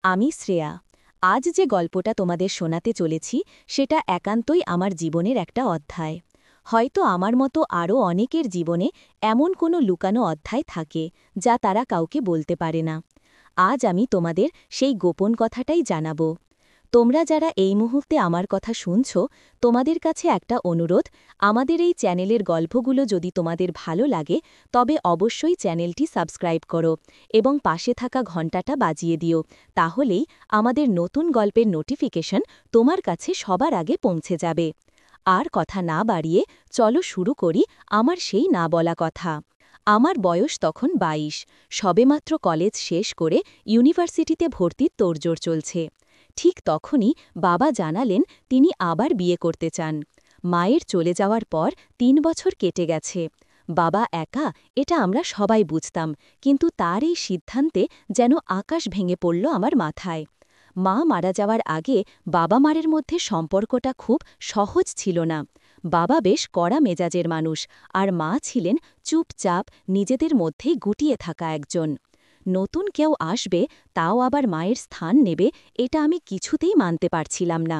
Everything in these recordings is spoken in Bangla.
আমি শ্রেয়া। আজ যে গল্পটা তোমাদের শোনাতে চলেছি সেটা একান্তই আমার জীবনের একটা অধ্যায়। হয়তো আমার মতো আরও অনেকের জীবনে এমন কোনো লুকানো অধ্যায় থাকে যা তারা কাউকে বলতে পারে না। আজ আমি তোমাদের সেই গোপন কথাটাই জানাবো। তোমরা যারা এই মুহূর্তে আমার কথা শুনছ, তোমাদের কাছে একটা অনুরোধ, আমাদের এই চ্যানেলের গল্পগুলো যদি তোমাদের ভালো লাগে তবে অবশ্যই চ্যানেলটি সাবস্ক্রাইব করো এবং পাশে থাকা ঘণ্টাটা বাজিয়ে দিও, তাহলেই আমাদের নতুন গল্পের নোটিফিকেশন তোমার কাছে সবার আগে পৌঁছে যাবে। আর কথা না বাড়িয়ে চলো শুরু করি আমার সেই না বলা কথা। আমার বয়স তখন ২২, সবেমাত্র কলেজ শেষ করে ইউনিভার্সিটিতে ভর্তির তোড়জোড় চলছে। ঠিক তখনই বাবা জানালেন তিনি আবার বিয়ে করতে চান। মায়ের চলে যাওয়ার পর ৩ বছর কেটে গেছে। বাবা একা, এটা আমরা সবাই বুঝতাম, কিন্তু তার এই সিদ্ধান্তে যেন আকাশ ভেঙে পড়ল আমার মাথায়। মা মারা যাওয়ার আগে বাবা মায়ের মধ্যে সম্পর্কটা খুব সহজ ছিল না। বাবা বেশ কড়া মেজাজের মানুষ, আর মা ছিলেন চুপচাপ, নিজেদের মধ্যেই গুটিয়ে থাকা একজন। নতুন কেউ আসবে, তাও আবার মায়ের স্থান নেবে, এটা আমি কিছুতেই মানতে পারছিলাম না।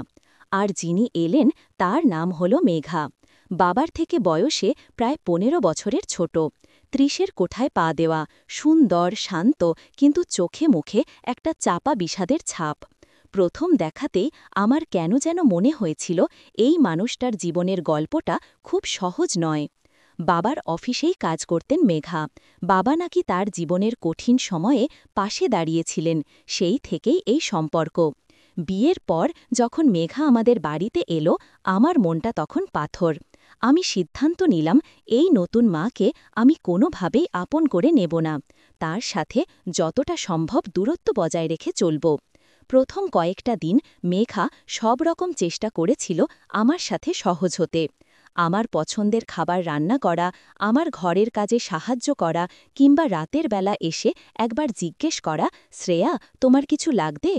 আর যিনি এলেন তার নাম হল মেঘা। বাবার থেকে বয়সে প্রায় ১৫ বছরের ছোট, ৩০-এর কোঠায় পা দেওয়া, সুন্দর, শান্ত, কিন্তু চোখে মুখে একটা চাপা বিষাদের ছাপ। প্রথম দেখাতেই আমার কেন যেন মনে হয়েছিল এই মানুষটার জীবনের গল্পটা খুব সহজ নয়। বাবার অফিসেই কাজ করতেন মেঘা। বাবা নাকি তার জীবনের কঠিন সময়ে পাশে দাঁড়িয়েছিলেন, সেই থেকেই এই সম্পর্ক। বিয়ের পর যখন মেঘা আমাদের বাড়িতে এলো, আমার মনটা তখন পাথর। আমি সিদ্ধান্ত নিলাম এই নতুন মাকে আমি কোনোভাবেই আপন করে নেব না, তার সাথে যতটা সম্ভব দূরত্ব বজায় রেখে চলব। প্রথম কয়েকটা দিন মেঘা সব রকম চেষ্টা করেছিল আমার সাথে সহজ হতে। আমার পছন্দের খাবার রান্না করা, আমার ঘরের কাজে সাহায্য করা, কিংবা রাতের বেলা এসে একবার জিজ্ঞেস করা, শ্রেয়া, তোমার কিছু লাগবে?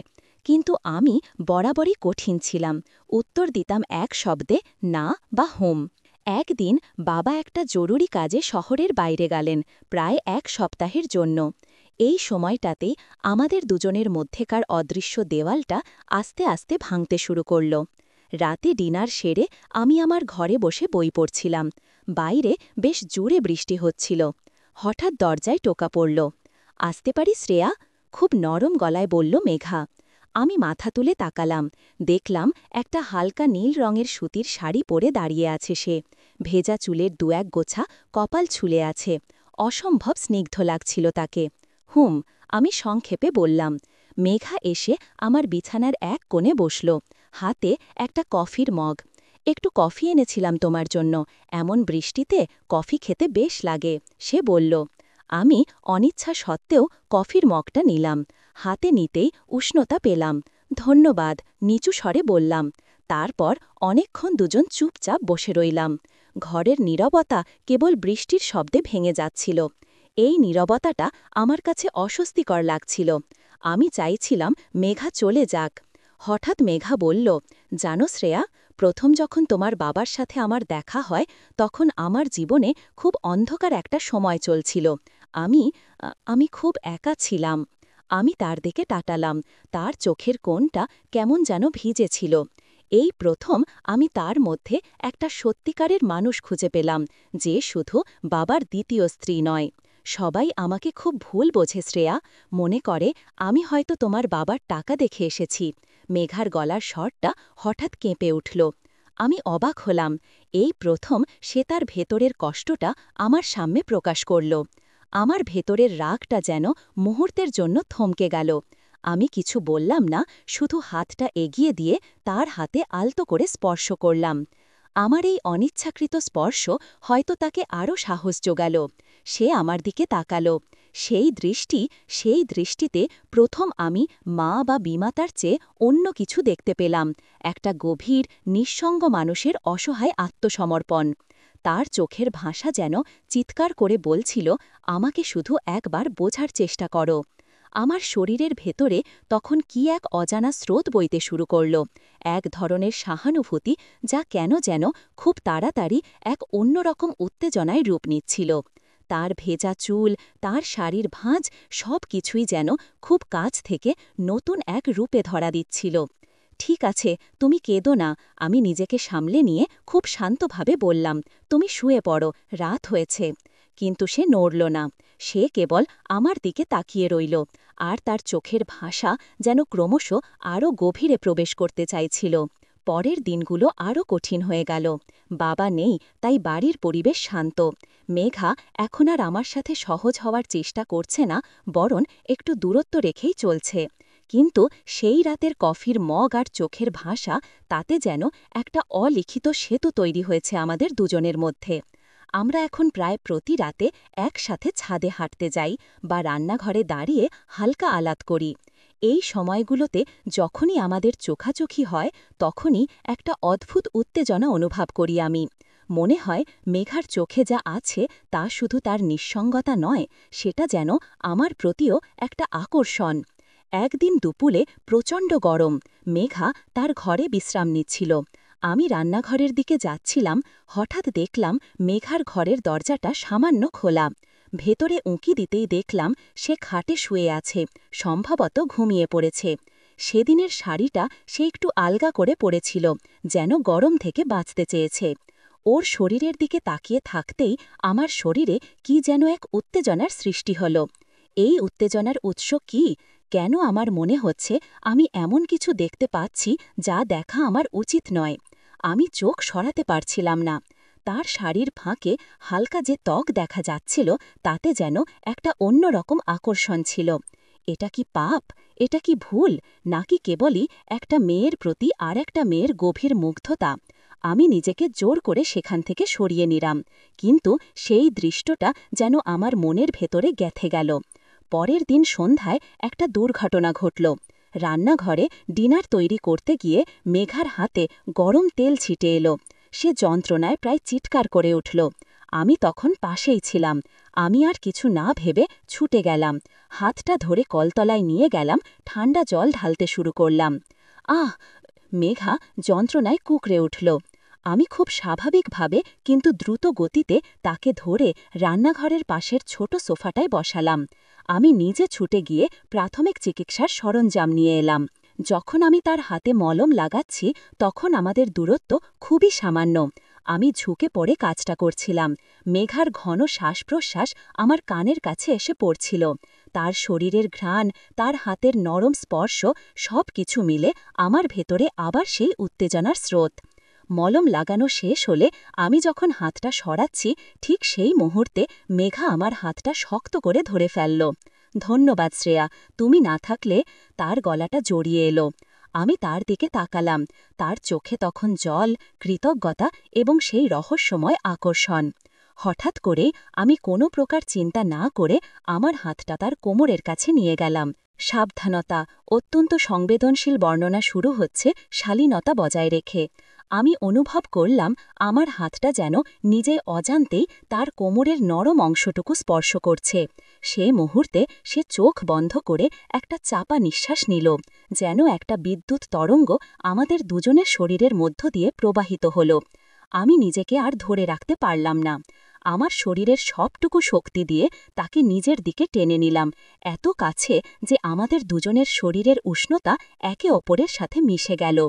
কিন্তু আমি বরাবরই কঠিন ছিলাম, উত্তর দিতাম এক শব্দে, না বা হুম। একদিন বাবা একটা জরুরি কাজে শহরের বাইরে গেলেন, প্রায় ১ সপ্তাহের জন্য। এই সময়টাতেই আমাদের দুজনের মধ্যেকার অদৃশ্য দেওয়ালটা আস্তে আস্তে ভাঙতে শুরু করল। রাতে ডিনার সেরে আমি আমার ঘরে বসে বই পড়ছিলাম। বাইরে বেশ জোরে বৃষ্টি হচ্ছিল। হঠাৎ দরজায় টোকা পড়ল। আসতে পারি শ্রেয়া? খুব নরম গলায় বলল মেঘা। আমি মাথা তুলে তাকালাম, দেখলাম একটা হালকা নীল রঙের সুতির শাড়ি পরে দাঁড়িয়ে আছে সে। ভেজা চুলের ২-১ গোছা কপাল ছুলে আছে, অসম্ভব স্নিগ্ধ লাগছিল তাকে। হুম, আমি সংক্ষেপে বললাম। মেঘা এসে আমার বিছানার এক কোণে বসল, হাতে একটা কফির মগ। একটু কফি এনেছিলাম তোমার জন্য, এমন বৃষ্টিতে কফি খেতে বেশ লাগে, সে বলল। আমি অনিচ্ছা সত্ত্বেও কফির মগটা নিলাম। হাতে নিতেই উষ্ণতা পেলাম। ধন্যবাদ, নিচু স্বরে বললাম। তারপর অনেকক্ষণ দুজন চুপচাপ বসে রইলাম। ঘরের নীরবতা কেবল বৃষ্টির শব্দে ভেঙে যাচ্ছিল। এই নীরবতাটা আমার কাছে অস্বস্তিকর লাগছিল। আমি চাইছিলাম মেঘা চলে যাক। হঠাৎ মেঘা বলল, জানো শ্রেয়া, প্রথম যখন তোমার বাবার সাথে আমার দেখা হয় তখন আমার জীবনে খুব অন্ধকার একটা সময় চলছিল। আমি খুব একা ছিলাম। আমি তার দিকে তাকালাম, তার চোখের কোণটা কেমন যেন ভিজে ছিল। এই প্রথম আমি তার মধ্যে একটা সত্যিকারের মানুষ খুঁজে পেলাম, যে শুধু বাবার দ্বিতীয় স্ত্রী নয়। সবাই আমাকে খুব ভুল বোঝে শ্রেয়া, মনে করে আমি হয়তো তোমার বাবার টাকা দেখে এসেছি। মেঘার গলার স্বরটা হঠাৎ কেঁপে উঠল। আমি অবাক হলাম, এই প্রথম সে তার ভেতরের কষ্টটা আমার সামনে প্রকাশ করল। আমার ভেতরের রাগটা যেন মুহূর্তের জন্য থমকে গেল। আমি কিছু বললাম না, শুধু হাতটা এগিয়ে দিয়ে তার হাতে আলতো করে স্পর্শ করলাম। আমার এই অনিচ্ছাকৃত স্পর্শ হয়তো তাকে আরও সাহস জোগাল। সে আমার দিকে তাকাল। সেই দৃষ্টিতে প্রথম আমি মা বা বিমাতার চেয়ে অন্য কিছু দেখতে পেলাম, একটা গভীর, নিঃসঙ্গ মানুষের অসহায় আত্মসমর্পণ। তার চোখের ভাষা যেন চিৎকার করে বলছিল, আমাকে শুধু একবার বোঝার চেষ্টা করো। আমার শরীরের ভেতরে তখন কি এক অজানা স্রোত বইতে শুরু করল, এক ধরনের সহানুভূতি যা কেন যেন খুব তাড়াতাড়ি এক অন্যরকম উত্তেজনায় রূপ নিচ্ছিল। তার ভেজা চুল, তার শাড়ির ভাঁজ সব কিছুই যেন খুব কাছ থেকে নতুন এক রূপে ধরা দিচ্ছিল। ঠিক আছে, তুমি কেঁদো না, আমি নিজেকে সামলে নিয়ে খুব শান্তভাবে বললাম, তুমি শুয়ে পড়ো, রাত হয়েছে। কিন্তু সে নড়ল না। সে কেবল আমার দিকে তাকিয়ে রইল, আর তার চোখের ভাষা যেন ক্রমশ আরও গভীরে প্রবেশ করতে চাইছিল। পরের দিনগুলো আরও কঠিন হয়ে গেল। বাবা নেই, তাই বাড়ির পরিবেশ শান্ত। মেঘা এখন আর আমার সাথে সহজ হওয়ার চেষ্টা করছে না, বরং একটু দূরত্ব রেখেই চলছে। কিন্তু সেই রাতের কফির মগ আর চোখের ভাষা, তাতে যেন একটা অলিখিত সেতু তৈরি হয়েছে আমাদের দুজনের মধ্যে। আমরা এখন প্রায় প্রতি রাতে একসাথে ছাদে হাঁটতে যাই বা রান্নাঘরে দাঁড়িয়ে হালকা আলাপ করি। এই সময়গুলোতে যখনই আমাদের চোখাচোখি হয়, তখনই একটা অদ্ভুত উত্তেজনা অনুভব করি আমি। মনে হয় মেঘার চোখে যা আছে তা শুধু তার নিঃসঙ্গতা নয়, সেটা যেন আমার প্রতিও একটা আকর্ষণ। একদিন দুপুরে প্রচণ্ড গরম, মেঘা তার ঘরে বিশ্রাম নিচ্ছিল। আমি রান্নাঘরের দিকে যাচ্ছিলাম, হঠাৎ দেখলাম মেঘার ঘরের দরজাটা সামান্য খোলা। ভেতরে উঁকি দিতেই দেখলাম সে খাটে শুয়ে আছে, সম্ভবত ঘুমিয়ে পড়েছে। সেদিনের শাড়িটা সে একটু আলগা করে পড়েছিল, যেন গরম থেকে বাঁচতে চেয়েছে। ওর শরীরের দিকে তাকিয়ে থাকতেই আমার শরীরে কি যেন এক উত্তেজনার সৃষ্টি হল। এই উত্তেজনার উৎস কি? কেন আমার মনে হচ্ছে আমি এমন কিছু দেখতে পাচ্ছি যা দেখা আমার উচিত নয়? আমি চোখ সরাতে পারছিলাম না। তার শাড়ির ফাঁকে হালকা যে ত্বক দেখা যাচ্ছিল, তাতে যেন একটা অন্যরকম আকর্ষণ ছিল। এটা কি পাপ? এটা কি ভুল? নাকি কেবলই একটা মেয়ের প্রতি আর একটা মেয়ের গভীর মুগ্ধতা? আমি নিজেকে জোর করে সেখান থেকে সরিয়ে নিলাম, কিন্তু সেই দৃশ্যটা যেন আমার মনের ভেতরে গেঁথে গেল। পরের দিন সন্ধ্যায় একটা দুর্ঘটনা ঘটল। রান্নাঘরে ডিনার তৈরি করতে গিয়ে মেঘার হাতে গরম তেল ছিটে এলো। সে যন্ত্রণায় প্রায় চিৎকার করে উঠল। আমি তখন পাশেই ছিলাম। আমি আর কিছু না ভেবে ছুটে গেলাম, হাতটা ধরে কলতলায় নিয়ে গেলাম, ঠান্ডা জল ঢালতে শুরু করলাম। আহ! মেঘা যন্ত্রণায় কুঁকড়ে উঠল। আমি খুব স্বাভাবিকভাবে কিন্তু দ্রুত গতিতে তাকে ধরে রান্নাঘরের পাশের ছোট সোফাটায় বসালাম। আমি নিজে ছুটে গিয়ে প্রাথমিক চিকিৎসার সরঞ্জাম নিয়ে এলাম। যখন আমি তার হাতে মলম লাগাচ্ছি, তখন আমাদের দূরত্ব খুবই সামান্য। আমি ঝুঁকে পড়ে কাজটা করছিলাম। মেঘার ঘন শ্বাস-প্রশ্বাস আমার কানের কাছে এসে পড়ছিল। তার শরীরের ঘ্রাণ, তার হাতের নরম স্পর্শ, সব কিছু মিলে আমার ভেতরে আবার সেই উত্তেজনার স্রোত। মলম লাগানো শেষ হলে আমি যখন হাতটা সরাচ্ছি, ঠিক সেই মুহূর্তে মেঘা আমার হাতটা শক্ত করে ধরে ফেলল। ধন্যবাদ শ্রেয়া, তুমি না থাকলে। তার গলাটা জড়িয়ে এলো। আমি তার দিকে তাকালাম। তার চোখে তখন জল, কৃতজ্ঞতা এবং সেই রহস্যময় আকর্ষণ। হঠাৎ করে আমি কোনো প্রকার চিন্তা না করে আমার হাতটা তার কোমরের কাছে নিয়ে গেলাম। সাবধানতা, অত্যন্ত সংবেদনশীল বর্ণনা শুরু হচ্ছে শালীনতা বজায় রেখে। আমি অনুভব করলাম আমার হাতটা যেন নিজে অজান্তেই তার কোমরের নরম অংশটুকু স্পর্শ করছে। সে মুহূর্তে সে চোখ বন্ধ করে একটা চাপা নিঃশ্বাস নিল, যেন একটা বিদ্যুৎ তরঙ্গ আমাদের দুজনের শরীরের মধ্য দিয়ে প্রবাহিত হল। আমি নিজেকে আর ধরে রাখতে পারলাম না। আমার শরীরের সবটুকু শক্তি দিয়ে তাকে নিজের দিকে টেনে নিলাম, এত কাছে যে আমাদের দুজনের শরীরের উষ্ণতা একে অপরের সাথে মিশে গেল।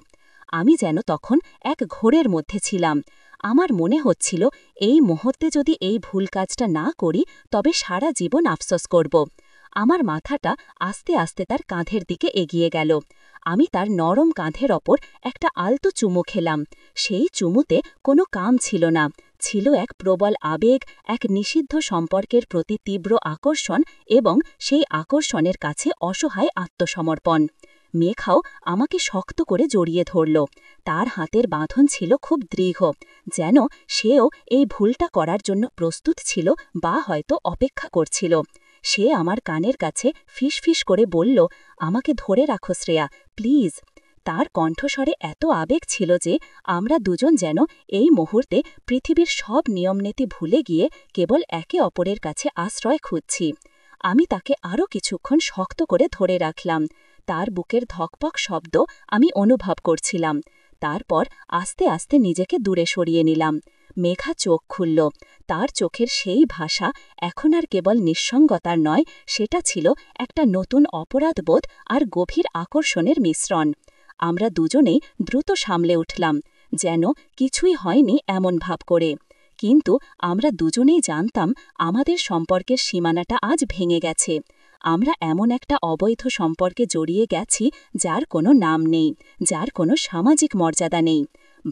আমি যেন তখন এক ঘোরের মধ্যে ছিলাম। আমার মনে হচ্ছিল এই মুহূর্তে যদি এই ভুল কাজটা না করি, তবে সারা জীবন আফসোস করব। আমার মাথাটা আস্তে আস্তে তার কাঁধের দিকে এগিয়ে গেল। আমি তার নরম কাঁধের ওপর একটা আলতো চুমু খেলাম। সেই চুমুতে কোনো কাম ছিল না, ছিল এক প্রবল আবেগ, এক নিষিদ্ধ সম্পর্কের প্রতি তীব্র আকর্ষণ এবং সেই আকর্ষণের কাছে অসহায় আত্মসমর্পণ। মেঘাও আমাকে শক্ত করে জড়িয়ে ধরল। তার হাতের বাঁধন ছিল খুব দৃঢ়, যেন সেও এই ভুলটা করার জন্য প্রস্তুত ছিল বা হয়তো অপেক্ষা করছিল। সে আমার কানের কাছে ফিসফিস করে বলল, আমাকে ধরে রাখো শ্রেয়া, প্লিজ। তার কণ্ঠস্বরে এত আবেগ ছিল যে আমরা দুজন যেন এই মুহূর্তে পৃথিবীর সব নিয়মনীতি ভুলে গিয়ে কেবল একে অপরের কাছে আশ্রয় খুঁজছি। আমি তাকে আরও কিছুক্ষণ শক্ত করে ধরে রাখলাম। তার বুকের ধকপক শব্দ আমি অনুভব করছিলাম। তারপর আস্তে আস্তে নিজেকে দূরে সরিয়ে নিলাম। মেঘা চোখ খুলল। তার চোখের সেই ভাষা এখন আর কেবল নিঃসঙ্গতার নয়, সেটা ছিল একটা নতুন অপরাধবোধ আর গভীর আকর্ষণের মিশ্রণ। আমরা দুজনেই দ্রুত সামলে উঠলাম, যেন কিছুই হয়নি এমন ভাব করে। কিন্তু আমরা দুজনেই জানতাম আমাদের সম্পর্কের সীমানাটা আজ ভেঙে গেছে। আমরা এমন একটা অবৈধ সম্পর্কে জড়িয়ে গেছি যার কোনো নাম নেই, যার কোনো সামাজিক মর্যাদা নেই।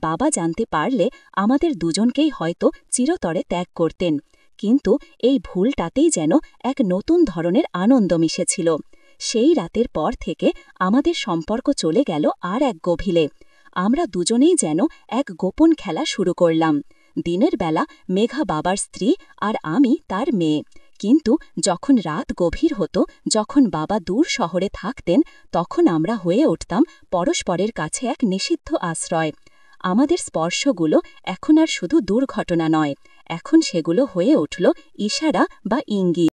বাবা জানতে পারলে আমাদের দুজনকেই হয়তো চিরতরে ত্যাগ করতেন। কিন্তু এই ভুলটাতেই যেন এক নতুন ধরনের আনন্দ মিশেছিল। সেই রাতের পর থেকে আমাদের সম্পর্ক চলে গেল আর এক গভীরে। আমরা দুজনেই যেন এক গোপন খেলা শুরু করলাম। দিনের বেলা মেঘা বাবার স্ত্রী আর আমি তার মেয়ে। কিন্তু যখন রাত গভীর হতো, যখন বাবা দূর শহরে থাকতেন, তখন আমরা হয়ে উঠতাম পরস্পরের কাছে এক নিষিদ্ধ আশ্রয়। আমাদের স্পর্শগুলো এখন আর শুধু দুর্ঘটনা নয়, এখন সেগুলো হয়ে উঠল ইশারা বা ইঙ্গিত।